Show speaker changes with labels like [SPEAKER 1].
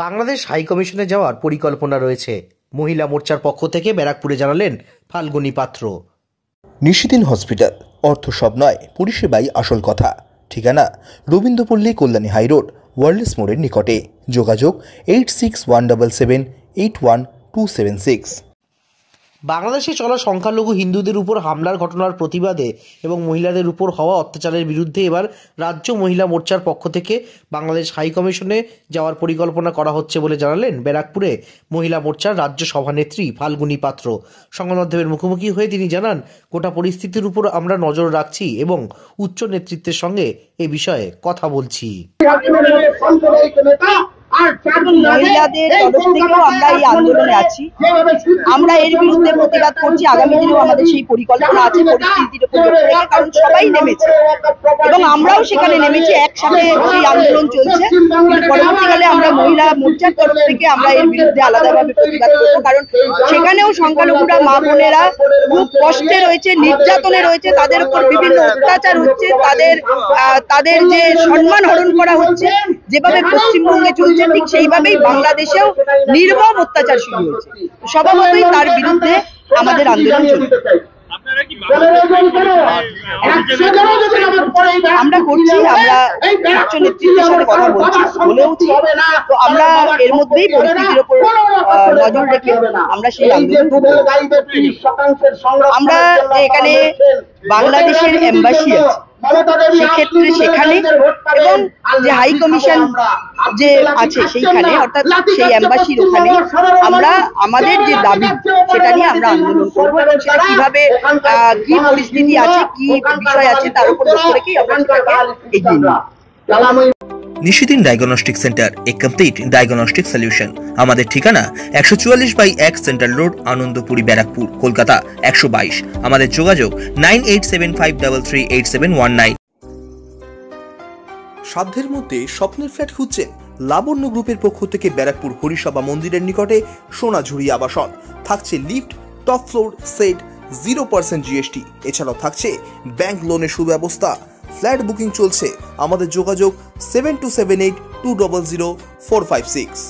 [SPEAKER 1] বাংলাদেশ হাইকমিশনে যাওয়ার পরিকল্পনা রয়েছে, মহিলা মোর্চার পক্ষ থেকে ব্যারাকপুরে জানালেন ফাল্গুনী পাত্র।
[SPEAKER 2] নিশিদিন হসপিটাল, অর্থ সব নয়, পরিষেবাই আসল কথা। ঠিকানা রবীন্দ্রপল্লী, কল্যাণী হাইরোড, ওয়ার্ল্ডস মোড়ের নিকটে। যোগাযোগ 8617781276।
[SPEAKER 1] বাংলাদেশে চলা সংখ্যালঘু হিন্দুদের উপর হামলার ঘটনার প্রতিবাদে এবং মহিলাদের উপর হওয়া অত্যাচারের বিরুদ্ধে এবার রাজ্য মহিলা মোর্চার পক্ষ থেকে বাংলাদেশ হাইকমিশনে যাওয়ার পরিকল্পনা করা হচ্ছে বলে জানালেন ব্যারাকপুরে মহিলা মোর্চার রাজ্য সভানেত্রী ফাল্গুনী পাত্র। সংবাদ মাধ্যমের মুখোমুখি হয়ে তিনি জানান, গোটা পরিস্থিতির উপর আমরা নজর রাখছি এবং উচ্চ নেতৃত্বের সঙ্গে এ বিষয়ে কথা বলছি।
[SPEAKER 3] মহিলাদের তরফ থেকেও আমরা এই আন্দোলনে আছি। আমরা এর বিরুদ্ধে প্রতিবাদ করছি। আগামী দিনেও আমাদের সেই পরিকল্পনা আছে পরিস্থিতির উপর লক্ষ্য রেখে, কারণ সবাই নেমেছে এবং আমরাও সেখানে নেমেছি। একসাথে সেই আন্দোলন চলছে, কিন্তু পরবর্তীকালে আমরা মহিলা মোর্চার তরফ থেকে আমরা এর বিরুদ্ধে আলাদাভাবে প্রতিবাদ করবো, কারণ সেখানেও সংখ্যালঘুরা মা বোনেরা খুব কষ্টে রয়েছে, নির্যাতনে রয়েছে, তাদের উপর বিভিন্ন অত্যাচার হচ্ছে, তাদের যে সম্মান হরণ করা হচ্ছে, যেভাবে পশ্চিমবঙ্গে চলছে ঠিক সেইভাবেই বাংলাদেশেও নির্মম অত্যাচার শুরু হয়েছে। স্বভাবতই তার বিরুদ্ধে আমাদের আন্দোলন চলছে। আমরা করছি, আমরা উচ্চ নেতৃত্বের সাথে কথা বলেওছি, তো আমরা এর মধ্যেই পরিস্থিতির উপর নজর রেখে আমরা সেই আন্দোলন। আমরা এখানে বাংলাদেশের এম্বাসি আছে, সেক্ষেত্রে সেখানে এবং যে হাই কমিশন যে আছে সেইখানে, অর্থাৎ সেই এম্বাসির ওখানে আমরা আমাদের যে দাবি সেটা নিয়ে আমরা আন্দোলন করবো এবং সেটা কিভাবে কি পরিস্থিতি আছে, কি বিষয় আছে তার উপর লক্ষ্য রেখেই আমরা এগিয়ে নিই।
[SPEAKER 2] নিশিদিন ডায়াগনস্টিক সেন্টার, এ কমপ্লিট ডায়াগনস্টিক সলিউশন। আমাদের ঠিকানা 144/1 সেন্ট্রাল রোড, আনন্দপুরি, ব্যারাকপুর, কলকাতা 122। আমাদের যোগাযোগ 9875338719। সাধ্যের মধ্যে স্বপ্নের ফ্ল্যাট খুঁজছেন? লাবণ্য গ্রুপের পক্ষ থেকে ব্যারাকপুর হরিসভা মন্দিরের নিকটে সোনাঝুরি আবাসন। থাকছে lift, top floor, set, 0% GST। এছাড়াও থাকছে ব্যাংক লোনের সুব্যবস্থা। ফ্ল্যাট বুকিং চলছে। আমাদের যোগাযোগ 7278200456।